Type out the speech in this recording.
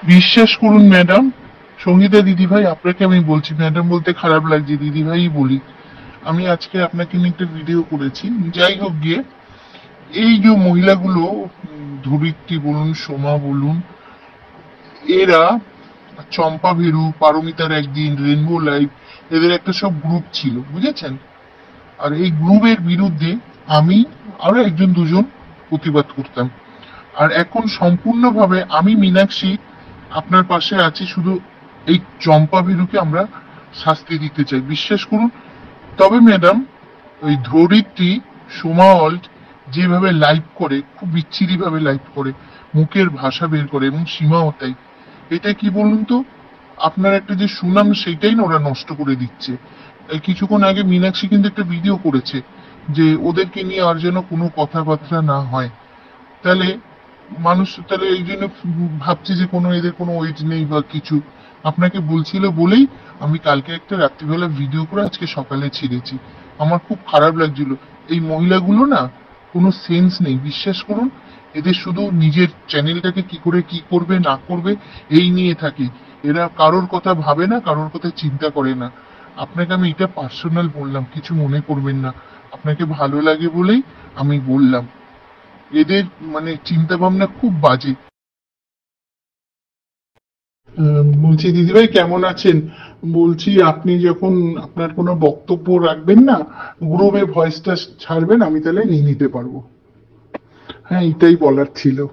বিশ্বাস করুন ম্যাডাম, সঙ্গীতা দিদিভাই, আপনাকে আমি বলছি, ম্যাডাম বলতে খারাপ লাগছে, দিদিভাই বলি। আমি আজকে আপনাকে নিয়ে একটা ভিডিও করেছি। যাই হোক গিয়ে, এই যে মহিলাগুলো, ধরিত্রী বলুন, সোমা বলুন, এরা চম্পা ভেরু, পারমিতার একদিন, রেনবো লাইভ, এদের একটা সব গ্রুপ ছিল, বুঝেছেন? আর এই গ্রুপের বিরুদ্ধে আমি আরো একজন দুজন প্রতিবাদ করতাম। আর এখন সম্পূর্ণভাবে আমি মীনাক্ষী আপনার পাশে আছি, শুধু এই চম্পা ভীরুকে আমরা শাস্তি দিতে চাই, বিশ্বাস করুন। তবে ম্যাডাম, ওই ধরিত্রী, সোমা অল্ট যেভাবে লাইভ করে, খুব বিচ্ছিরি ভাবে লাইভ করে, মুখের ভাষা বের করে, এবং সীমাও তাই। এটা কি বলুন তো, আপনার একটা যে সুনাম সেটাই না ওরা নষ্ট করে দিচ্ছে। এই কিছুক্ষণ আগে মীনাক্ষী কিন্তু একটা ভিডিও করেছে যে ওদেরকে নিয়ে আর যেন কোনো কথাবার্তা না হয়। তাহলে মানুষ তাহলে এই জন্য ভাবছে যে কোনো এদের কোনো ওয়েট নেই বা কিছু। আপনাকে বলছিল বলেই আমি কালকে একটা রাত্রিবেলা ভিডিও করে আজকে সকালে ছেড়েছি। আমার খুব খারাপ লাগছিল। এই মহিলাগুলো না, কোনো সেন্স নেই, বিশ্বাস করুন। এদের শুধু নিজের চ্যানেলটাকে কি করে কি করবে না করবে এই নিয়ে থাকে। এরা কারোর কথা ভাবে না, কারোর কথা চিন্তা করে না। আপনাকে আমি এটা পার্সোনাল বললাম, কিছু মনে করবেন না। আপনাকে ভালো লাগে বলেই আমি বললাম। এদের মানে চিন্তা ভাবনা খুব বাজে। বলছি দিদিভাই কেমন আছেন? বলছি আপনি যখন আপনার কোনো বক্তব্য রাখবেন না, গ্রুপে ভয়েসটা ছাড়বেন, আমি তাহলে নিয়ে নিতে পারবো। হ্যাঁ, এটাই বলার ছিল।